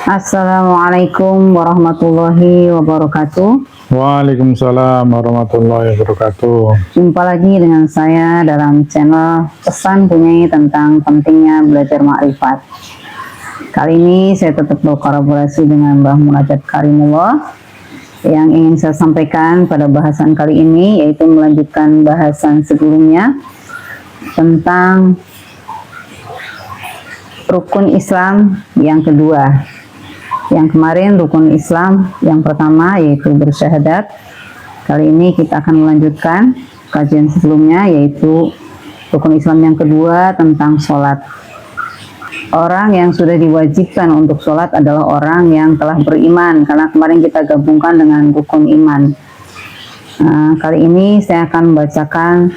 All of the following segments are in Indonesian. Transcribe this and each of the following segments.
Assalamualaikum warahmatullahi wabarakatuh. Waalaikumsalam warahmatullahi wabarakatuh. Jumpa lagi dengan saya dalam channel Pesan Bunyai tentang pentingnya belajar makrifat. Kali ini saya tetap berkolaborasi dengan Mbah Munajat Karimullah. Yang ingin saya sampaikan pada bahasan kali ini yaitu melanjutkan bahasan sebelumnya tentang rukun Islam yang kedua. Yang kemarin rukun Islam yang pertama yaitu bersyahadat. Kali ini kita akan melanjutkan kajian sebelumnya yaitu rukun Islam yang kedua tentang sholat. Orang yang sudah diwajibkan untuk sholat adalah orang yang telah beriman, karena kemarin kita gabungkan dengan rukun iman. Kali ini saya akan membacakan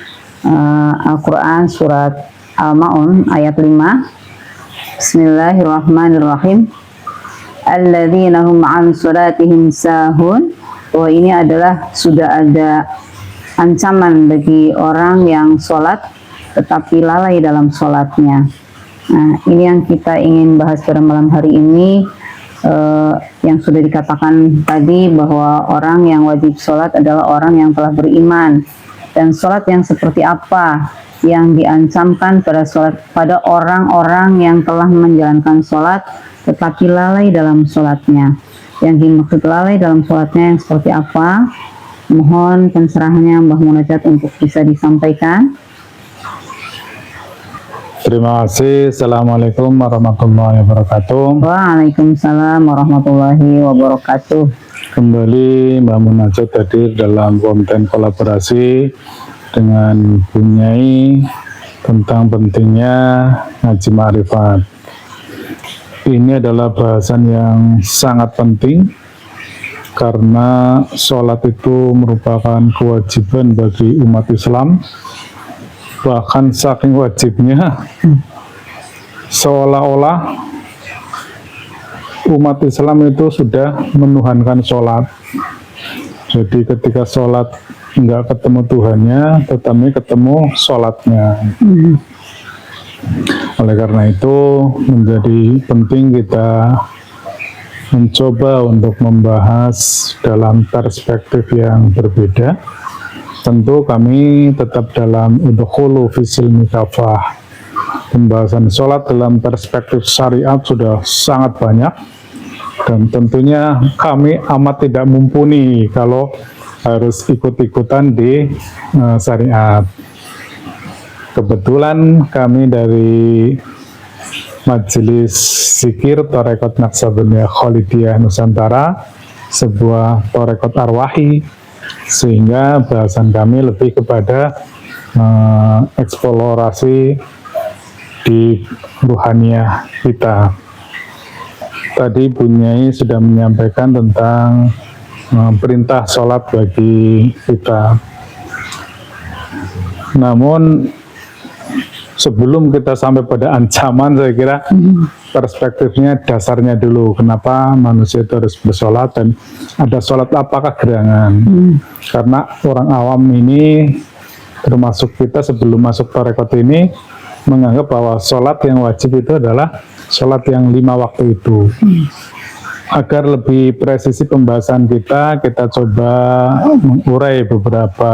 Al-Quran surat Al-Ma'un ayat 5. Bismillahirrahmanirrahim. Alladzina hum an sholatihim sahun. Bahwa ini adalah sudah ada ancaman bagi orang yang sholat tetapi lalai dalam sholatnya. Nah, ini yang kita ingin bahas pada malam hari ini. Yang sudah dikatakan tadi bahwa orang yang wajib sholat adalah orang yang telah beriman. Dan sholat yang seperti apa yang diancamkan pada orang-orang yang telah menjalankan sholat tetapi lalai dalam sholatnya. Yang dimaksud lalai dalam sholatnya yang seperti apa? Mohon pencerahannya Mbah Munajat untuk bisa disampaikan. Terima kasih. Assalamualaikum warahmatullahi wabarakatuh. Waalaikumsalam warahmatullahi wabarakatuh. Kembali Mbah Munajat hadir dalam konten kolaborasi dengan Bunyai tentang pentingnya ngaji ma'rifat. Ini adalah bahasan yang sangat penting karena sholat itu merupakan kewajiban bagi umat Islam. Bahkan saking wajibnya seolah-olah umat Islam itu sudah menuhankan sholat. Jadi ketika sholat nggak ketemu Tuhannya, tetapi ketemu sholatnya. Oleh karena itu menjadi penting kita mencoba untuk membahas dalam perspektif yang berbeda. Tentu kami tetap dalam udkhulu fisil mikafah. Pembahasan sholat dalam perspektif syariat sudah sangat banyak dan tentunya kami amat tidak mumpuni kalau harus ikut-ikutan di syariat. Kebetulan kami dari Majelis Zikir Torekot Naqsabandiyah Khalidiyah Nusantara, sebuah torekot arwahi, sehingga bahasan kami lebih kepada eksplorasi di ruhaniyah kita. Tadi Bunyai sudah menyampaikan tentang perintah sholat bagi kita. Namun sebelum kita sampai pada ancaman, saya kira perspektifnya dasarnya dulu. Kenapa manusia itu harus bersolat dan ada sholat apakah gerangan? Karena orang awam ini, termasuk kita sebelum masuk tarekat ini, menganggap bahwa sholat yang wajib itu adalah sholat yang 5 waktu itu. Agar lebih presisi pembahasan kita coba mengurai beberapa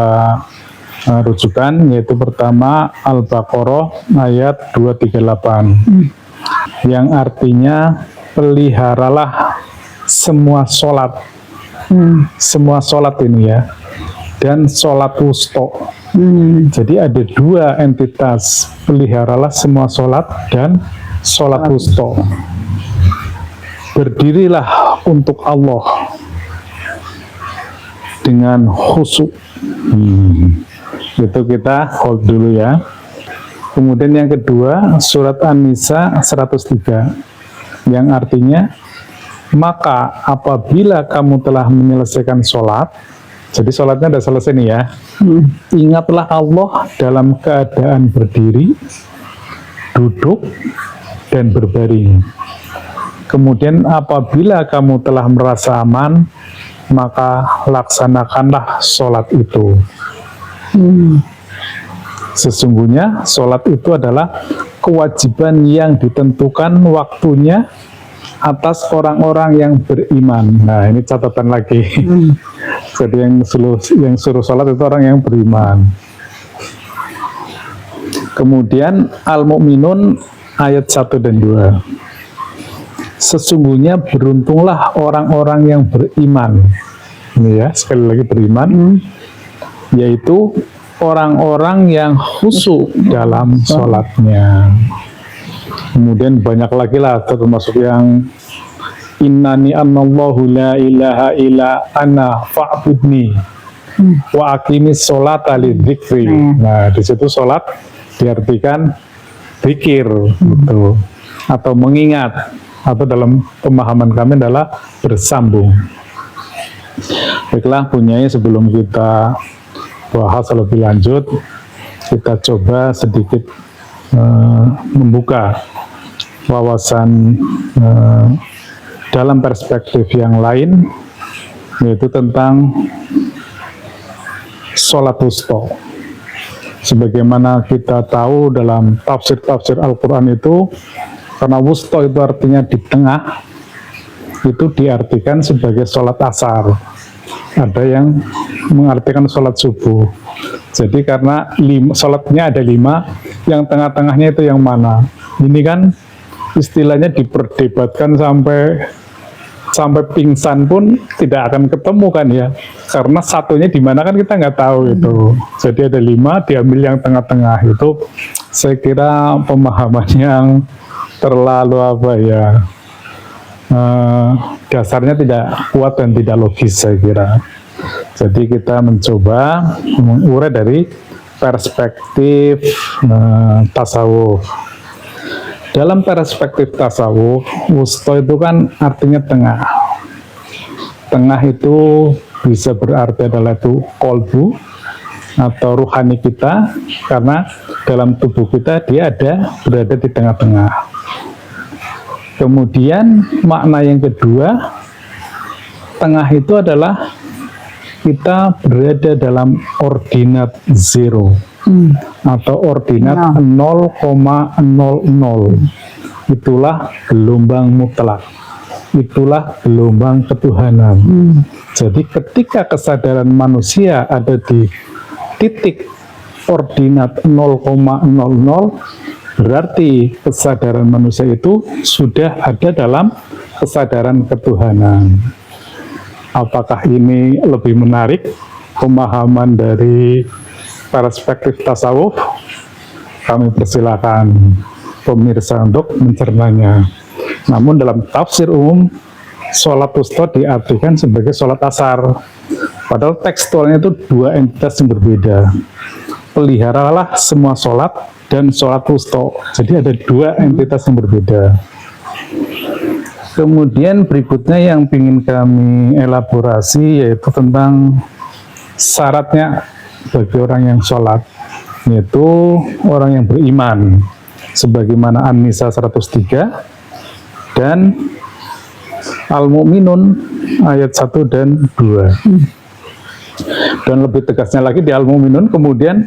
rujukan, yaitu pertama Al-Baqarah ayat 238 yang artinya peliharalah semua sholat, semua sholat ini ya, dan sholat wusto. Jadi ada dua entitas, peliharalah semua sholat dan sholat wusto. Berdirilah untuk Allah dengan khusyuk. Itu kita hold dulu ya. Kemudian yang kedua surat An-Nisa 103 yang artinya maka apabila kamu telah menyelesaikan sholat, jadi sholatnya sudah selesai nih ya, ingatlah Allah dalam keadaan berdiri, duduk, dan berbaring. Kemudian apabila kamu telah merasa aman, maka laksanakanlah sholat itu. Sesungguhnya sholat itu adalah kewajiban yang ditentukan waktunya atas orang-orang yang beriman. Nah, ini catatan lagi. Jadi yang suruh sholat itu orang yang beriman. Kemudian Al-Mu'minun ayat 1 dan 2. Sesungguhnya beruntunglah orang-orang yang beriman. Ini ya, sekali lagi beriman, yaitu orang-orang yang khusyuk dalam sholatnya. Kemudian banyak lagi lah, termasuk yang innani anallahu la ilaha illa ana fa'budni wa aqimis sholata lidzikri. Nah, di situ sholat diartikan zikir gitu, atau mengingat, atau dalam pemahaman kami adalah bersambung. Baiklah, punyanya sebelum kita bahas lebih lanjut, kita coba sedikit membuka wawasan dalam perspektif yang lain, yaitu tentang sholat wusta. Sebagaimana kita tahu dalam tafsir-tafsir Al-Quran itu, karena wusta itu artinya di tengah, itu diartikan sebagai sholat asar. Ada yang mengartikan sholat subuh. Jadi karena sholatnya ada 5, yang tengah-tengahnya itu yang mana? Ini kan istilahnya diperdebatkan sampai pingsan pun tidak akan ketemu kan ya, karena satunya di mana kan kita nggak tahu itu. Jadi ada 5, diambil yang tengah-tengah. Itu saya kira pemahaman yang terlalu dasarnya tidak kuat dan tidak logis, saya kira. Jadi kita mencoba mengurai dari perspektif tasawuf. Dalam perspektif tasawuf, wusta itu kan artinya tengah. Tengah itu bisa berarti adalah itu kolbu atau ruhani kita, karena dalam tubuh kita dia berada di tengah-tengah. Kemudian makna yang kedua, tengah itu adalah kita berada dalam ordinat zero atau ordinat 0,00. Itulah gelombang mutlak, itulah gelombang ketuhanan. Jadi ketika kesadaran manusia ada di titik ordinat 0,00, berarti kesadaran manusia itu sudah ada dalam kesadaran ketuhanan. Apakah ini lebih menarik pemahaman dari perspektif tasawuf? Kami persilakan pemirsa untuk mencernanya. Namun dalam tafsir umum, sholat wusta diartikan sebagai sholat asar. Padahal tekstualnya itu 2 entitas yang berbeda. Peliharalah semua sholat dan sholat wusta. Jadi ada 2 entitas yang berbeda. Kemudian berikutnya yang ingin kami elaborasi yaitu tentang syaratnya bagi orang yang sholat, yaitu orang yang beriman, sebagaimana An-Nisa 103 dan Al-Mu'minun ayat 1 dan 2. Dan lebih tegasnya lagi di Al-Mu'minun kemudian,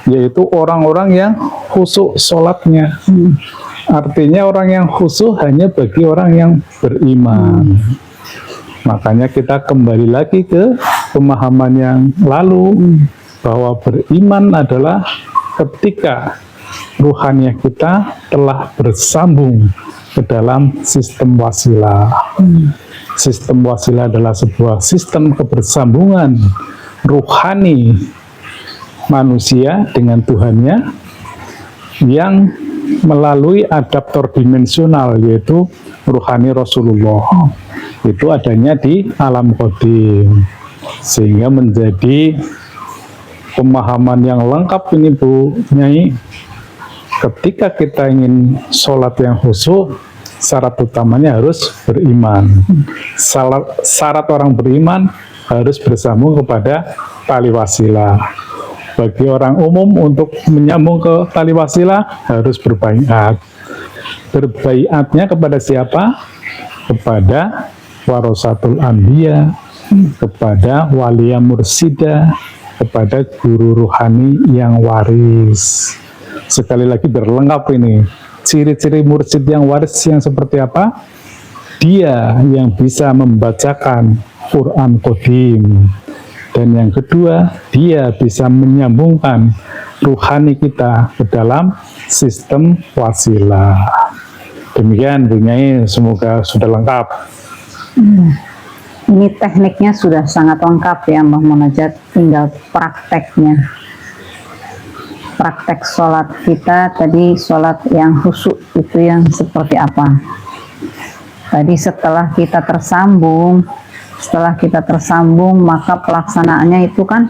yaitu orang-orang yang khusyuk sholatnya. Artinya orang yang khusyuk hanya bagi orang yang beriman. Makanya kita kembali lagi ke pemahaman yang lalu, bahwa beriman adalah ketika ruhaniah kita telah bersambung ke dalam sistem wasilah. Sistem wasilah adalah sebuah sistem kebersambungan ruhani manusia dengan Tuhannya yang melalui adaptor dimensional, yaitu ruhani Rasulullah. Itu adanya di alam qadim, sehingga menjadi pemahaman yang lengkap ini Bu Nyai. Ketika kita ingin sholat yang khusyuk, syarat utamanya harus beriman. Syarat orang beriman harus bersambung kepada tali wasilah. Bagi orang umum untuk menyambung ke tali wasilah harus berbaiat. Berbaiatnya kepada siapa? Kepada warasatul anbiya, kepada walia mursida, kepada guru ruhani yang waris. Sekali lagi berlengkap ini. Ciri-ciri mursyid yang waris yang seperti apa? dia yang bisa membacakan Quran Qadim. Dan yang kedua, dia bisa menyambungkan ruhani kita ke dalam sistem wasilah. Demikian Bu Nyai, semoga sudah lengkap. Ini tekniknya sudah sangat lengkap ya Mbah Munajat, tinggal prakteknya. Praktek sholat kita tadi, sholat yang khusyuk itu yang seperti apa? Tadi setelah kita tersambung, maka pelaksanaannya itu kan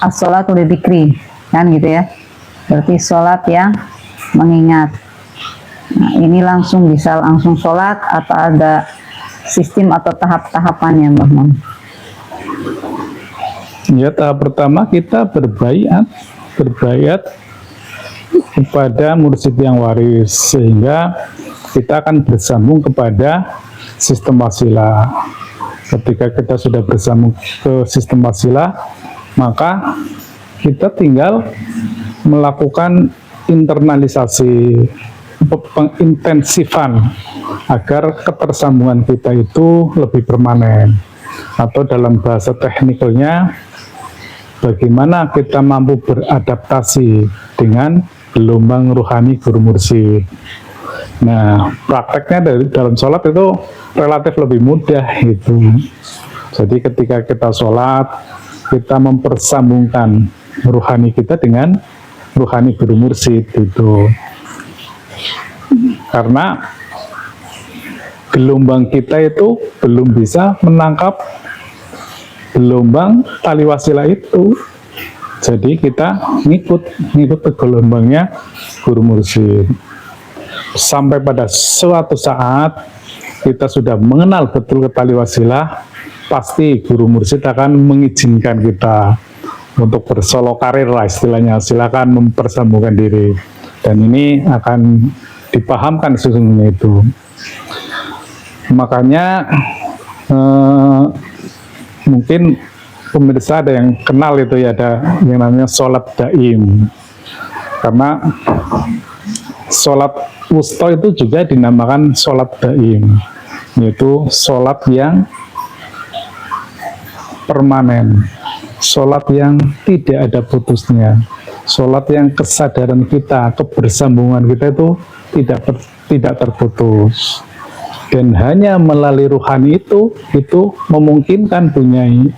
as-sholatu lidzikri, kan gitu ya. Berarti sholat yang mengingat. Nah, ini bisa langsung sholat atau ada sistem atau tahap-tahapannya Mbah Mun? Ya, tahap pertama kita berbaiat kepada mursyid yang waris, sehingga kita akan bersambung kepada sistem wasilah. Ketika kita sudah bersambung ke sistem wasilah, maka kita tinggal melakukan internalisasi, pengintensifan agar ketersambungan kita itu lebih permanen. Atau dalam bahasa teknikalnya, bagaimana kita mampu beradaptasi dengan gelombang ruhani guru mursyid. Nah, prakteknya dalam sholat itu relatif lebih mudah itu. Jadi ketika kita sholat, kita mempersambungkan ruhani kita dengan ruhani guru mursyid itu. Karena gelombang kita itu belum bisa menangkap gelombang tali wasilah itu. Jadi kita ngikut ke gelombangnya guru mursyid. Sampai pada suatu saat kita sudah mengenal betul ke tali wasilah, pasti guru mursyid akan mengizinkan kita untuk bersolo karir lah istilahnya, silakan mempersambungkan diri. Dan ini akan dipahamkan sesungguhnya itu. Makanya mungkin pemirsa ada yang kenal itu ya, ada yang namanya sholat daim. Karena sholat wusta itu juga dinamakan sholat daim, yaitu sholat yang permanen, sholat yang tidak ada putusnya, sholat yang kesadaran kita, kebersambungan kita itu tidak terputus. Dan hanya melalui ruhani itu memungkinkan Bu Nyai.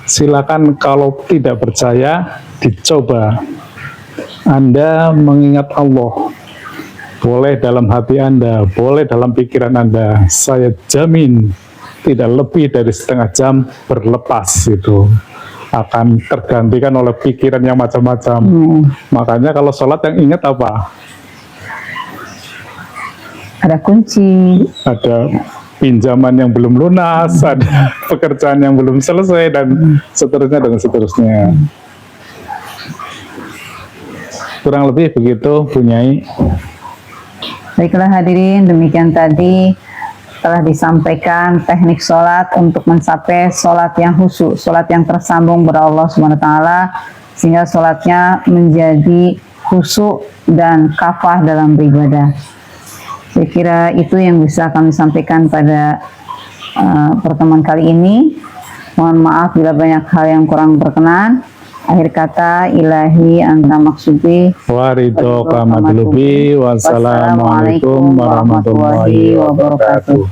Silakan kalau tidak percaya, dicoba. Anda mengingat Allah, boleh dalam hati Anda, boleh dalam pikiran Anda. Saya jamin tidak lebih dari setengah jam berlepas itu akan tergantikan oleh pikiran yang macam-macam. Makanya kalau sholat yang ingat apa? Ada kunci, ada pinjaman yang belum lunas, ada pekerjaan yang belum selesai, dan seterusnya. Kurang lebih begitu Bu Nyai. Baiklah hadirin, demikian tadi telah disampaikan teknik sholat untuk mencapai sholat yang khusyuk, sholat yang tersambung pada Allah SWT, sehingga sholatnya menjadi khusyuk dan kafah dalam beribadah. Saya kira itu yang bisa kami sampaikan pada pertemuan kali ini. Mohon maaf bila banyak hal yang kurang berkenan. Akhir kata, ilahi anta maksudi Waridho kamadlubi. Wassalamualaikum warahmatullahi wabarakatuh.